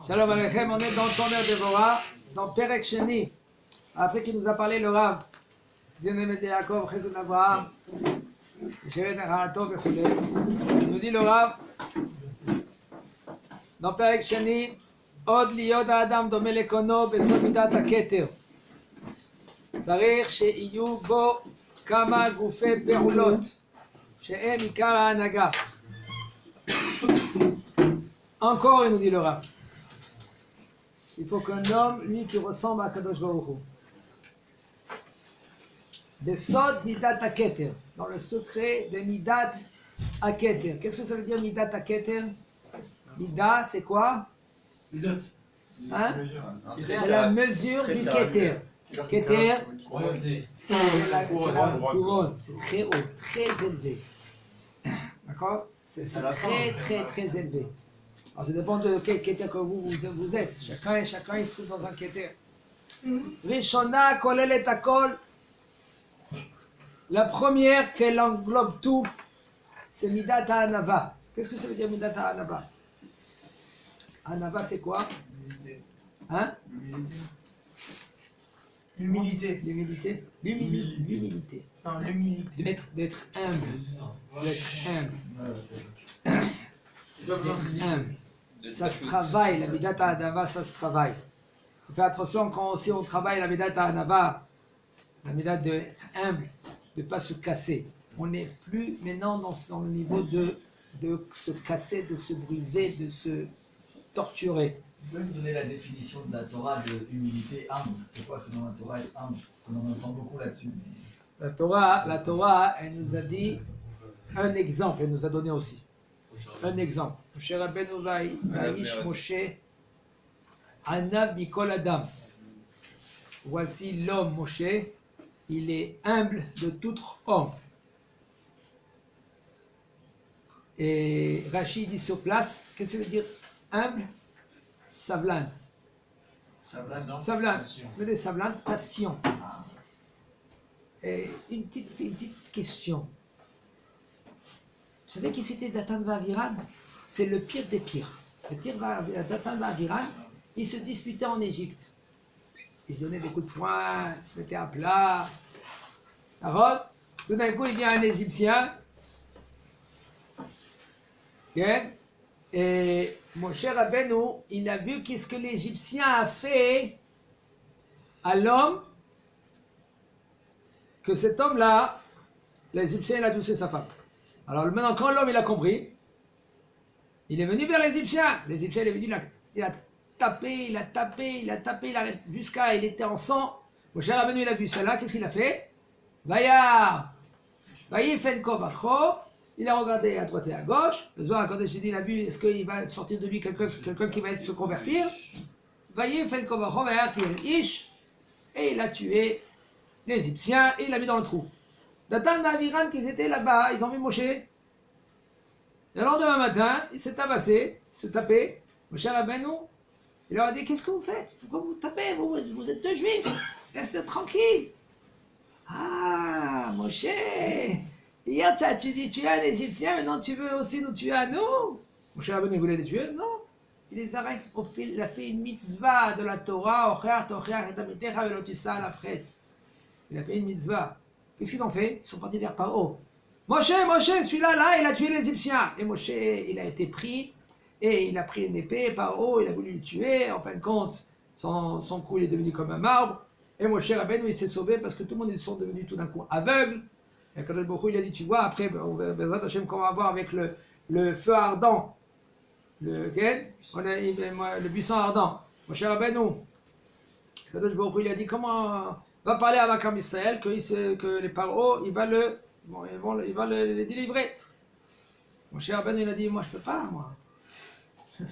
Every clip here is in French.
Shalom Aleichem, on est dans Tomer Devorah, dans Perek Sheni. Après qu'il nous a parlé le Rav, Zénémet de Yaakov, Chesed Abraham, Sheret Nechanato, Bechoulé. Il nous dit le Rav, dans Perek Sheni, Od liot האדם דומה לקונו בסוד מידת הכתר. צריך שיהיו בו כמה גופי פעולות, שהם עיקר ההנהגה. Encore, il nous dit le Rav. Il faut qu'un homme, lui, qui ressemble à Kadosh Baruch Hu. Besod Midat HaKeter, dans le secret de Midat HaKeter. Qu'est-ce que ça veut dire Midat HaKeter? Midat, c'est quoi? Midot. Hein? C'est la mesure du Keter. Keter, c'est la couronne. C'est très haut, très élevé. D'accord? C'est très élevé. Alors ça dépend de quel keter que vous êtes. Chacun il se trouve dans un keter. Rishona kolelet hakol. La première qu'elle englobe tout, c'est Midat HaAnava. Qu'est-ce que ça veut dire Midat HaAnava? Anava c'est quoi? Hein? L'humilité. L'humilité. L'humilité. Non, l'humilité. D'être humble. D'être humble. Ça se travaille, la Midat HaAnava, ça se travaille. Il faut faire attention quand aussi on travaille la Midat HaAnava, la Midat d'être humble, de ne pas se casser. On n'est plus maintenant dans le niveau de se casser, de se briser, de se torturer. Vous pouvez me donner la définition de la Torah de humilité, humble? C'est quoi selon la Torah être humble? On en entend beaucoup là-dessus. La Torah, elle nous a dit un exemple, elle nous a donné aussi. Un exemple. Moshe Rabbeinu Vaïsh Moshe Anav Mikol Adam. Voici l'homme Moshe, il est humble de tout homme. Et Rachid dit sur place, qu'est-ce que ça veut dire humble? Savlan. Savlan. Ça veut dire savlan, passion. Et une petite question. Vous savez qui c'était Datan Vaviran? C'est le pire des pires. Le pire Datan Vaviran, il se disputait en Égypte. Il se donnait des coups de poing, il se mettait à plat. Alors, tout d'un coup, il vient un Égyptien. Et Moshe Rabbeinu, il a vu qu'est-ce que l'Égyptien a fait à l'homme, que cet homme-là, l'Égyptien, il a touché sa femme. Alors maintenant, quand l'homme il a compris, il est venu vers l'Égyptien. L'Égyptien il est venu, il a tapé, jusqu'à il était en sang. Moshe Rabbeinu il a vu cela, qu'est-ce qu'il a fait? Vayar, Vayifen Kovacho, il a regardé à droite et à gauche. Le Zohar quand il a vu, est-ce qu'il va sortir de lui quelqu'un qui va se convertir? Vayifen Kovacho, Vayar qui est Ish, et il a tué l'Égyptien et il l'a mis dans le trou. Datan et Aviran qui étaient là-bas, ils ont vu Moshe. Et le lendemain matin, il s'est tabassé, il s'est tapé. Moshe Rabbeinu, il leur a dit, qu'est-ce que vous faites? Pourquoi vous tapez? Vous êtes deux juifs, restez tranquille. Ah, Moshe, hier tu dis tu es un Égyptien, maintenant tu veux aussi nous tuer à nous? Moshe Rabbeinu voulait les tuer? Non. Il les a il a fait une mitzvah de la Torah, il a fait une mitzvah. Qu'est-ce qu'ils ont fait? Ils sont partis vers Paro. Moshe, celui-là, il a tué l'Égyptien. Et Moshe, il a été pris, et il a pris une épée. Paro, il a voulu le tuer. En fin de compte, son cou il est devenu comme un marbre. Et Moshe Rabbeinu, il s'est sauvé parce que tout le monde, ils sont devenus tout d'un coup aveugles. Et quand le Bokhu, il a dit, tu vois, après, Bezrat Hashem, qu'on va voir avec le feu ardent, le buisson ardent. Moshe Rabbeinu, quand le Bokhu, il a dit, comment... va parler à Makam Israël que les Paro, il va les délivrer. Mon cher Rabbeinu, il a dit, moi je peux pas, moi. Je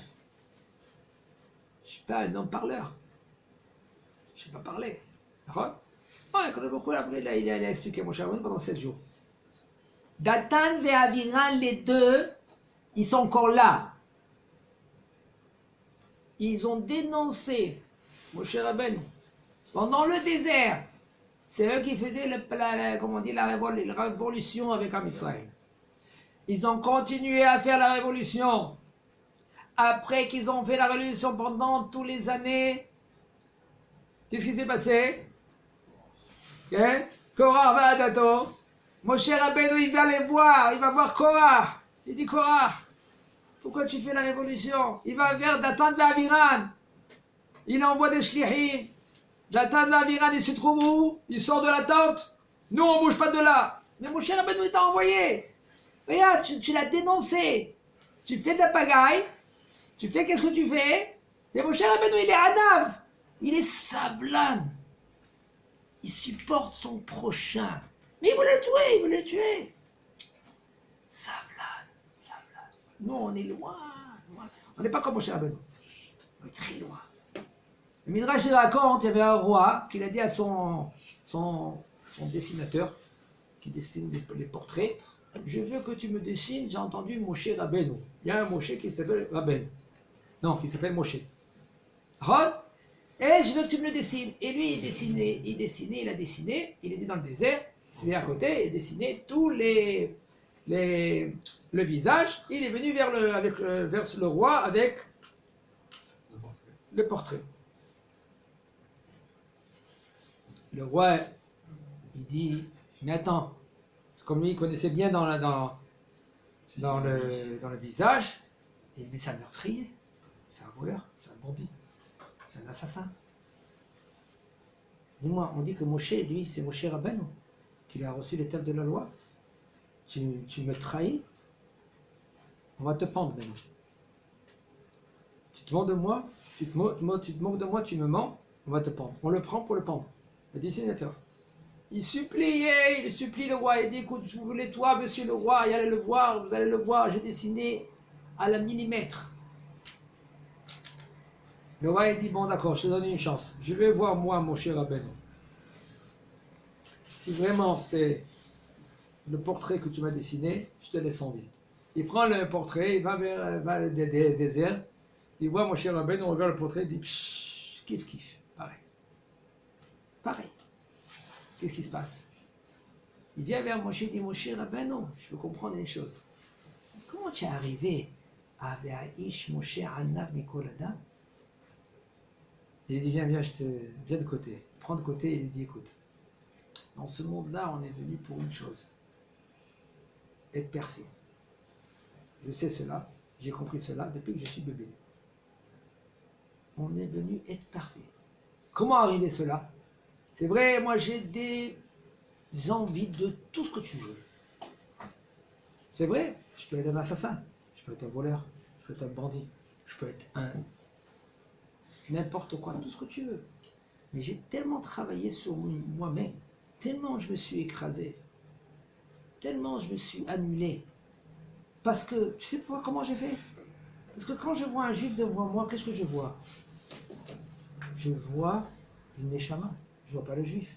suis pas un homme parleur. Je sais pas parler. D'accord? Quand il a expliqué mon cher Rabbeinu pendant 7 jours. Datan et Aviran, les deux, ils sont encore là. Ils ont dénoncé mon cher Rabbeinu pendant le désert. C'est eux qui faisaient la révolution avec Am Israël. Ils ont continué à faire la révolution après qu'ils ont fait la révolution pendant toutes les années, qu'est-ce qui s'est passé? Korah va à Dato. Moshe Rabbeinu, il va les voir, il va voir Korah. Il dit Korah, pourquoi tu fais la révolution? Il va vers Datan Aviran. Il envoie des shlichim. Datan Aviran, il se trouve où? Il sort de la tente. Nous, on ne bouge pas de là. Mais Moshe Rabbeinu, il t'a envoyé. Regarde, tu l'as dénoncé. Tu fais de la pagaille. Tu fais qu'est-ce que tu fais? Et Moshe Rabbeinu, il est Anav. Il est sablan. Il supporte son prochain. Mais il voulait le tuer, il voulait le tuer. Sablan. Nous, on est loin. On n'est pas comme Moshe Rabbeinu. On est très loin. Le Midrash il raconte, il y avait un roi qui a dit à son dessinateur, qui dessine les portraits, je veux que tu me dessines, j'ai entendu Moshe Rabbeinu. Il y a un Moshe qui s'appelle Rabbeinu. Non, qui s'appelle Moshe. Et je veux que tu me le dessines. Et lui, il a dessiné, il était dans le désert, il s'est mis à côté, il dessinait tous le visage, et il est venu vers le roi avec le portrait. Le roi, il dit, mais attends, comme lui, il connaissait bien dans le visage, il dit, mais c'est un meurtrier, c'est un voleur, c'est un bandit, c'est un assassin. Dis-moi, on dit que Moshe, lui, c'est Moshe Rabbeinu, qu'il a reçu les termes de la loi. Tu me trahis, on va te pendre maintenant. Tu te moques de moi, tu me mens, on va te pendre. On le prend pour le pendre. Le dessinateur. Il supplie le roi, il dit, écoute, vous voulez toi, monsieur le roi, vous allez le voir, j'ai dessiné à la millimètre. Le roi, il dit, bon d'accord, je te donne une chance, je vais voir moi, mon cher Rabbeinu. Si vraiment c'est le portrait que tu m'as dessiné, je te laisse en vie. Il prend le portrait, il va vers le désert, il voit mon cher Rabbeinu, on regarde le portrait, il dit, kiff, pareil. Qu'est-ce qui se passe? Il vient vers Moshe, il dit, Moshe Rabbeinu, je veux comprendre une chose. Comment tu es arrivé à Ish Moshe Anav Mikol Adam? Il dit, viens de côté. Il prend de côté et il lui dit, écoute, dans ce monde-là, on est venu pour une chose. Être parfait. Je sais cela, j'ai compris cela depuis que je suis bébé. On est venu être parfait. Comment arriver cela? C'est vrai, moi j'ai des envies de tout ce que tu veux. C'est vrai, je peux être un assassin, je peux être un voleur, je peux être un bandit, je peux être un n'importe quoi, tout ce que tu veux. Mais j'ai tellement travaillé sur moi-même, tellement je me suis écrasé, tellement je me suis annulé. Parce que, tu sais pourquoi, comment j'ai fait? Parce que quand je vois un juif devant moi, qu'est-ce que je vois? Je vois une neshama, je vois pas le juif.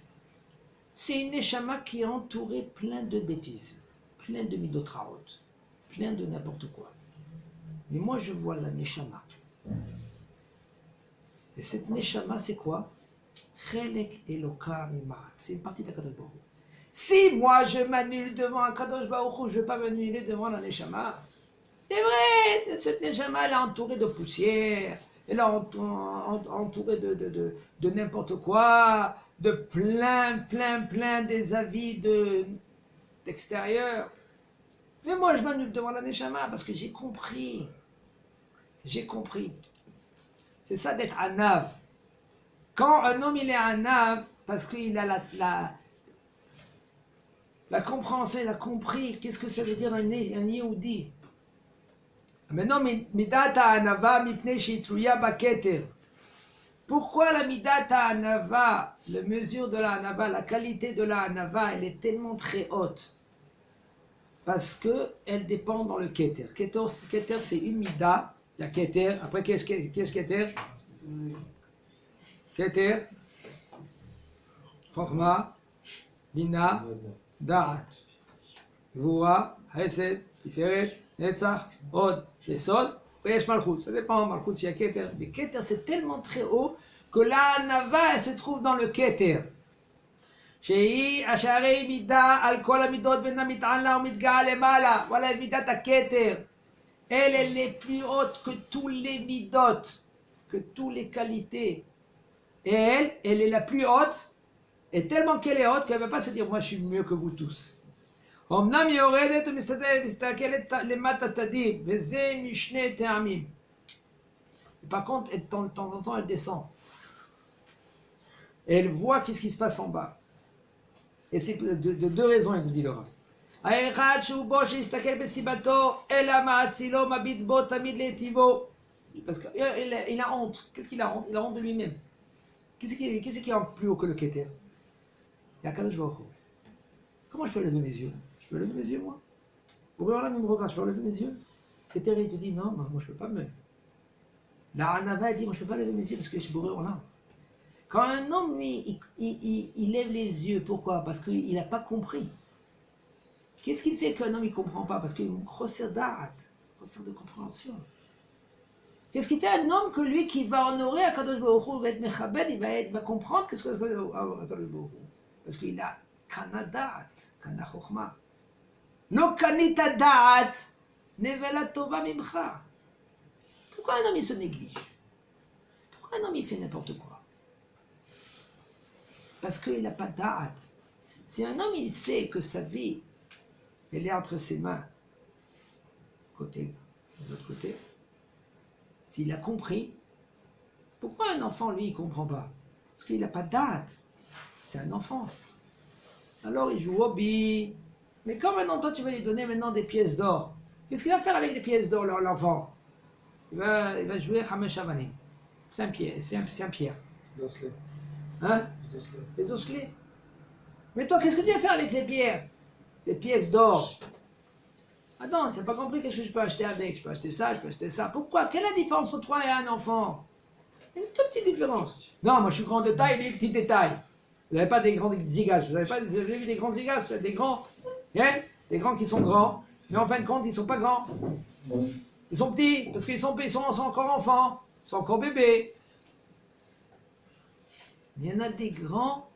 C'est une neshama qui est entourée plein de bêtises, plein de midotraot, plein de n'importe quoi. Mais moi je vois la neshama. Et cette neshama c'est quoi? Chelek Eloka Mima'at. C'est une partie d'Akadosh Baruch Hu. Si moi je m'annule devant Akadosh Baruch Hu, je ne vais pas m'annuler devant la neshama. C'est vrai, cette neshama elle est entourée de poussière, elle est entourée de n'importe quoi, de plein des avis d'extérieur. Mais moi je m'annule devant la neshama parce que j'ai compris. C'est ça d'être anav. Quand un homme il est anav, parce qu'il a la compréhension, il a compris qu'est-ce que ça veut dire un Yehudi. Maintenant, midata anava mipnei sheitluya baketer. Pourquoi la midata anava, la mesure de la anava, la qualité de la anava, elle est tellement très haute? Parce que elle dépend dans le keter. Keter c'est une mida. Il y a keter. Après, qu'est-ce keter? Keter, Chokhma, Bina, Da'at, Gvura, Hesed, Tiferet, Netzach, Od, Yesod, Yesh Malchut. Ça dépend, Malchut, s'il y a Keter. Mais Keter, c'est tellement très haut que la Nava, elle se trouve dans le Keter. Shei Asharei Mida, al Kol Amidot, Vena Mit'an La, Umidga Lemala. Voilà, Midat à Keter. elle est plus haute que tous les midot, que toutes les qualités. Et elle est la plus haute, et tellement qu'elle est haute qu'elle ne va pas se dire, moi je suis mieux que vous tous. אמנם היא יורדת ומסתכלת למטה תדיר, וזה משני טעמים. Par contre, de temps en temps, elle descend. Et elle voit qu'est-ce qui se passe en bas. Et c'est de deux raisons, il nous dit le Rav. האחד שהוא בו שיסתכל בסיבתו, אלא מעצילו מביט בו תמיד להיטיבו. Parce qu'il a honte. Qu'est-ce qu'il a honte? Il a honte de lui-même. Qu'est-ce qui est plus haut que le Keter? Il y a Kadosh Baruch Hu. Comment je peux lever mes yeux? Je peux lever mes yeux, moi? Pour là, il me regarde, je peux lever mes yeux? Keter, il te dit, non, moi je ne peux pas me... La Hanava dit, moi je ne peux pas lever mes yeux parce que je suis bourré là. Quand un homme, lui, il lève les yeux, pourquoi? Parce qu'il n'a pas compris. Qu'est-ce qu'il fait qu'un homme ne comprend pas? Parce qu'il resserre d'art, resserre de compréhension. Qu'est-ce qu'il fait un homme que lui qui va honorer Akadosh Baruch Hu, va être mechabed, il va comprendre qu'est-ce que c'est Akadosh Baruch Hu? Parce qu'il a kana da'at, kana chokhma. Lo kanita da'at, nevela tova mimcha. Pourquoi un homme il se néglige? Pourquoi un homme il fait n'importe quoi? Parce qu'il n'a pas da'at. Si un homme il sait que sa vie elle est entre ses mains, côté, de l'autre côté, s'il a compris, pourquoi un enfant lui il ne comprend pas? Parce qu'il n'a pas da'at. C'est un enfant. Alors il joue au billes. Mais comme maintenant toi tu vas lui donner maintenant des pièces d'or, qu'est-ce qu'il va faire avec les pièces d'or l'enfant? Il va jouer Hamesh Avanim. C'est un pierre. L'osselet. Hein? Les osselets. Les osselets. Mais toi, qu'est-ce que tu vas faire avec les pierres? Les pièces d'or. Attends, tu n'as pas compris qu'est-ce que je peux acheter avec? Je peux acheter ça, je peux acheter ça. Pourquoi? Quelle est la différence entre toi et un enfant? Une toute petite différence. Non, moi je suis grand de taille, lui petit de taille. Vous n'avez pas des grands zigas. Vous avez vu des grands zigas? Des grands, hein? Des grands qui sont grands. Mais en fin de compte, ils ne sont pas grands. Ils sont petits, parce qu'ils sont encore enfants. Ils sont encore bébés. Mais il y en a des grands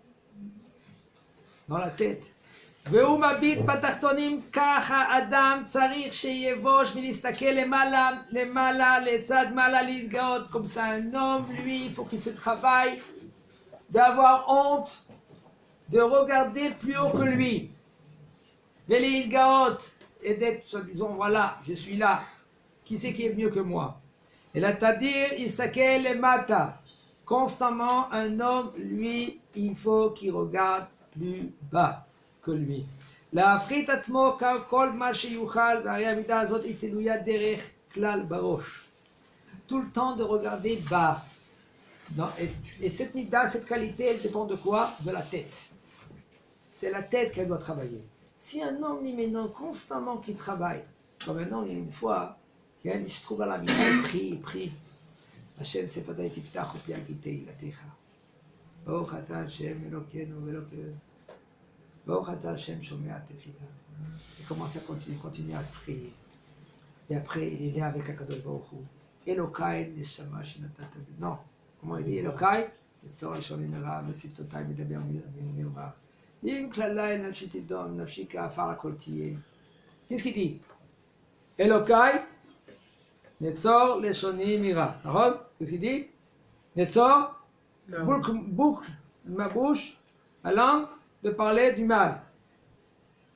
dans la tête. והוא מביט בתחתונים ככה אדם צריך שיבוש מלהסתכל למעלה לצד מעלה להתגאות. Comme ça un homme, lui, il faut qu'il se travaille d'avoir honte de regarder plus haut que lui. ולהתגאות et d'être, disons, voilà, je suis là. Qui c'est qui est mieux que moi? Et là, c'est-à-dire, יסתכל למטה. Constamment, un homme, lui, il faut qu'il regarde plus bas que lui. להפחית עצמו כל מה שיוכל, והרי המידה הזאת היא תלויה דרך כלל בראש. Tout le temps de regarder bas. Et cette mida, cette qualité, elle dépend de quoi? De la tête. C'est la tête qu'elle doit travailler. Si un homme, lui, maintenant, constamment qui travaille, comme un homme, il y a une fois, il se trouve à la mida, il prie. השם שפתי תפתח ופי הגיתי לתיך. ברוך אתה השם אלוקינו ואלוקינו. ברוך אתה השם שומע תפילה. Il commence à continuer à prier. Et après, il est là avec Akadosh Baruch Hu. Elokai neshama shenatata bi. Non. Comment il dit Elokai? יצור לשון במהרה ושפתותיי מדבר במרמה. אם כללי נפשי תדום, נפשי כעפר הכל תהיה. Qu'est-ce qu'il dit? Elokai Netzor leshoni mira. Qu'est-ce qu'il dit? Netzor, boucle ma bouche, ma langue, de parler du mal.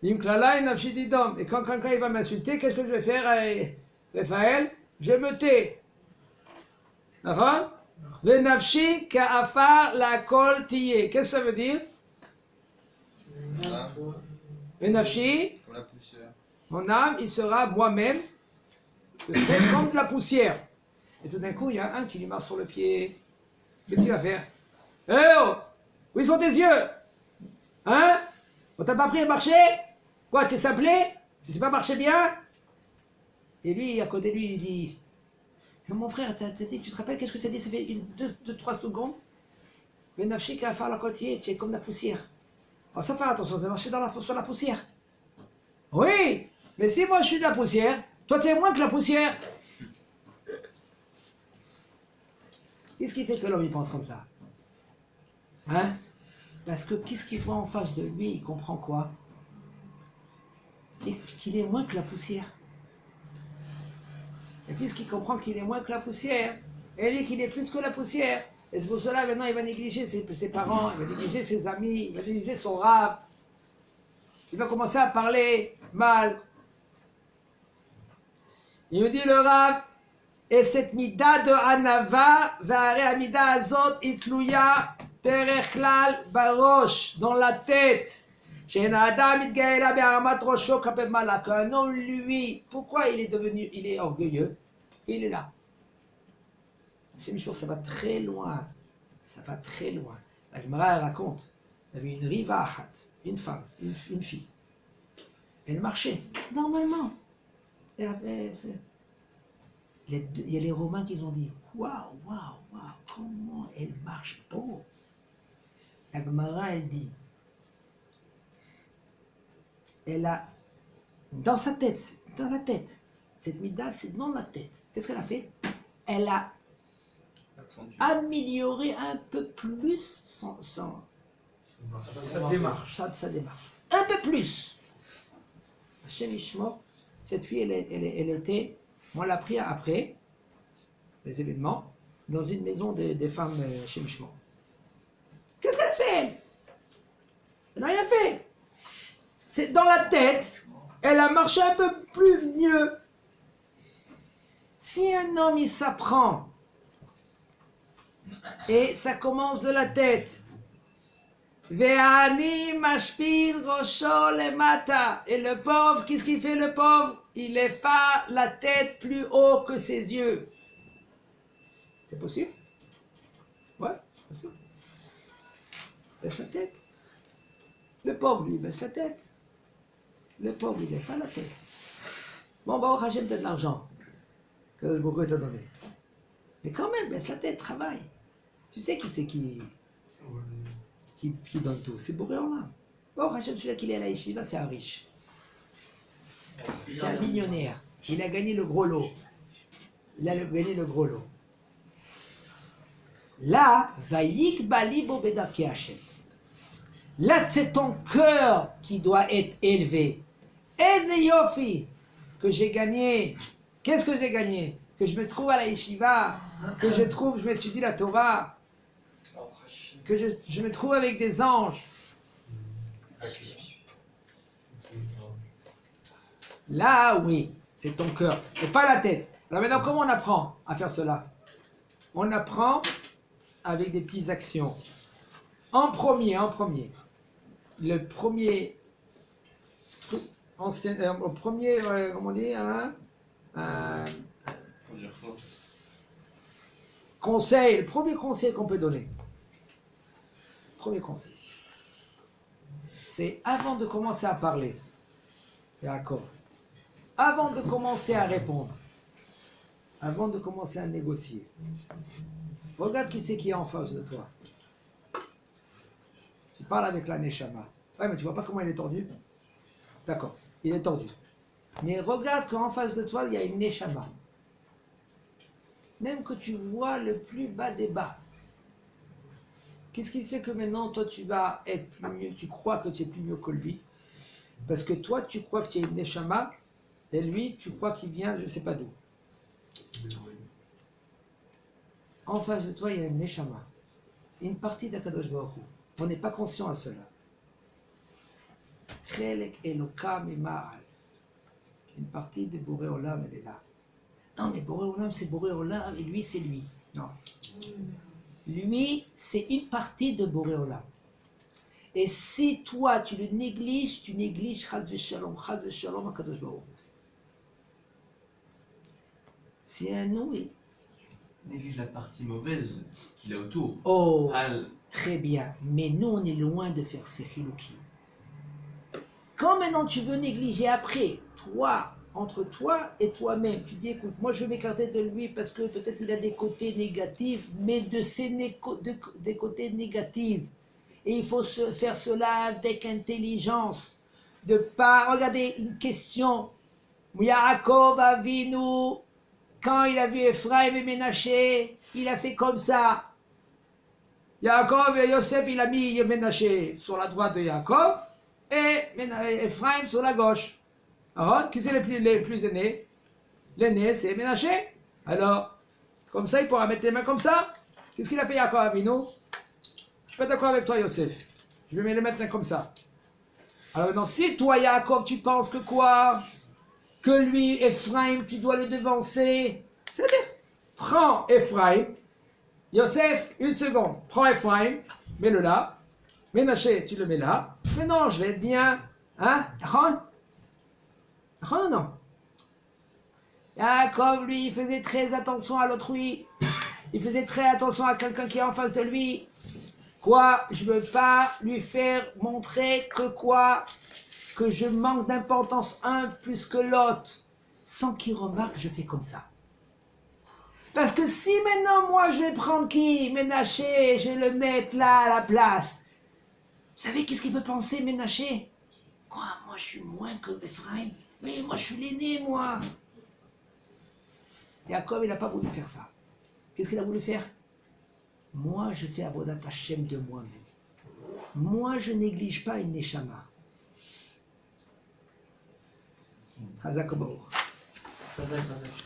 Et quand quelqu'un il va m'insulter, qu'est-ce que je vais faire, Raphaël? Je me tais. Venafshi ka'afar la kol tiye. Qu'est-ce que ça veut dire? Venafshi, Comme la poussière. mon âme, il sera moi-même. C'est comme de la poussière. Et tout d'un coup, il y a un qui lui marche sur le pied. Qu'est-ce qu'il va faire? Eh oh! Où sont tes yeux? Hein? On t'a pas appris à marcher? Quoi, tu es simplé? Tu sais pas marcher bien? Et lui, à côté de lui, il dit, mon frère, tu te rappelles qu'est-ce que tu as dit? Ça fait 2-3 secondes. Mais Nafshika à faire la côtier, tu es comme la poussière. Alors ça, faire attention, c'est marcher sur la poussière. Oui, mais si moi je suis de la poussière, toi, tu es moins que la poussière. Qu'est-ce qui fait que l'homme, il pense comme ça? Hein? Parce que qu'est-ce qu'il voit en face de lui? Il comprend quoi? Et qu'il est moins que la poussière. Et puisqu'il comprend qu'il est moins que la poussière, et lui qu'il est plus que la poussière, et c'est pour cela maintenant il va négliger ses parents, il va négliger ses amis, il va négliger son rab, il va commencer à parler mal. Il nous dit le rab, et cette mida de Anava, v'are amida azot itluya terechlal barosh, dans la tête. Qu'un homme, lui, pourquoi il est orgueilleux? Il est là. C'est une chose, ça va très loin. Ça va très loin. La Gemara raconte, il y avait une riva achat, une femme, une fille. Elle marchait, normalement. Elle avait... Il y a les Romains qui ont dit, waouh, comment elle marche beau. La Gemara, elle dit, elle a, dans sa tête, dans la tête, cette mida, c'est dans la tête. Qu'est-ce qu'elle a fait? Elle a amélioré un peu plus sa démarche. Sa démarche. Un peu plus. Chez Mishmo, cette fille, elle était, on l'a pris après les événements, dans une maison des femmes chez Mishmo. Qu'est-ce qu'elle a fait? Elle n'a rien fait. C'est dans la tête, elle a marché un peu plus mieux. Si un homme il s'apprend et ça commence de la tête, Ve'ani mashpil rosho lemata, et le pauvre, qu'est-ce qu'il fait le pauvre? Il effa la tête plus haut que ses yeux. C'est possible? Ouais, c'est possible. Baisse la tête. Le pauvre lui baisse la tête. Le pauvre, il n'est pas la tête. Bon, bah, Hachem, t'as de l'argent que le Bourreau t'a donné. Mais quand même, baisse la tête, travaille. Tu sais qui c'est qui donne tout? C'est Bourreau en là. Bon, Hachem, celui-là qui est à la yeshiva, c'est un riche. C'est un millionnaire. Il a gagné le gros lot. Gagné le gros lot. Là, Vaïk Balibo Bedarki Hachem. Là, c'est ton cœur qui doit être élevé. Eze yofi que j'ai gagné. Qu'est-ce que j'ai gagné? Que je me trouve à la yeshiva, que je m'étudie la Torah, que je me trouve avec des anges. Là, oui, c'est ton cœur, et pas la tête. Alors maintenant, comment on apprend à faire cela? On apprend avec des petites actions. En premier. Le premier comment on dit, conseil, le premier conseil qu'on peut donner. Premier conseil. C'est avant de commencer à parler, d'accord, avant de commencer à répondre, avant de commencer à négocier, regarde qui c'est qui est en face de toi. Tu parles avec la Neshama. Ouais, mais tu vois pas comment il est tordu? D'accord, il est tordu. Mais regarde qu'en face de toi, il y a une Neshama. Même que tu vois le plus bas des bas. Qu'est-ce qui fait que maintenant, toi, tu vas être plus mieux, tu crois que tu es plus mieux que lui? Parce que toi, tu crois que tu es une Neshama, et lui, tu crois qu'il vient je ne sais pas d'où. En face de toi, il y a une Neshama. Une partie d'Akadosh Baruch Hu. On n'est pas conscient à cela. Chelek Elokam Ima'al. Une partie de Boré Olam, elle est là. Non, mais Boré Olam, c'est Boré Olam, et lui, c'est lui. Non. Lui, c'est une partie de Boré Olam. Et si toi, tu le négliges, tu négliges Chaz V'Shalom, Akadosh Baruch Hu. C'est un nom, oui. Néglige la partie mauvaise qu'il a autour. Oh, très bien. Mais nous, on est loin de faire ces chiloukim. Quand maintenant tu veux négliger après, toi, entre toi et toi-même, tu dis, écoute, moi je veux m'écarter de lui parce que peut-être il a des côtés négatifs, mais des côtés négatifs. Et il faut faire cela avec intelligence. De pas, regardez, une question. Yaakov Avinu, quand il a vu Ephraim et Ménaché, il a fait comme ça. Yaakov et Yosef, il a mis Ménaché sur la droite de Yaakov et Ephraim sur la gauche. Alors, qui c'est les plus aînés? L'aîné, c'est Ménaché. Alors, comme ça, il pourra mettre les mains comme ça. Qu'est-ce qu'il a fait Yaakov Avinu? Je suis pas d'accord avec toi, Yosef. Je vais les mettre comme ça. Alors maintenant, si toi, Yaakov, tu penses que quoi? Que lui, Ephraim, tu dois le devancer. C'est-à-dire, prends Ephraim. Yosef, une seconde. Prends Ephraim, mets-le là. Ménaché, tu le mets là. Mais non, je vais être bien. Hein? Non, non. Jacob, lui, il faisait très attention à l'autrui. Il faisait très attention à quelqu'un qui est en face de lui. Quoi? Je ne veux pas lui faire montrer que quoi? Que je manque d'importance un plus que l'autre. Sans qu'il remarque, je fais comme ça. Parce que si maintenant, moi, je vais prendre qui? Ménaché, je vais le mettre là à la place. Vous savez qu'est-ce qu'il peut penser, Ménaché? Quoi? Moi, je suis moins que Ephraim. Mais moi, je suis l'aîné, moi. Jacob, il n'a pas voulu faire ça. Qu'est-ce qu'il a voulu faire? Moi, je fais Avodat Hashem de moi-même. Moi, je néglige pas une Neshama. Hazak Obaor. Razak, razak.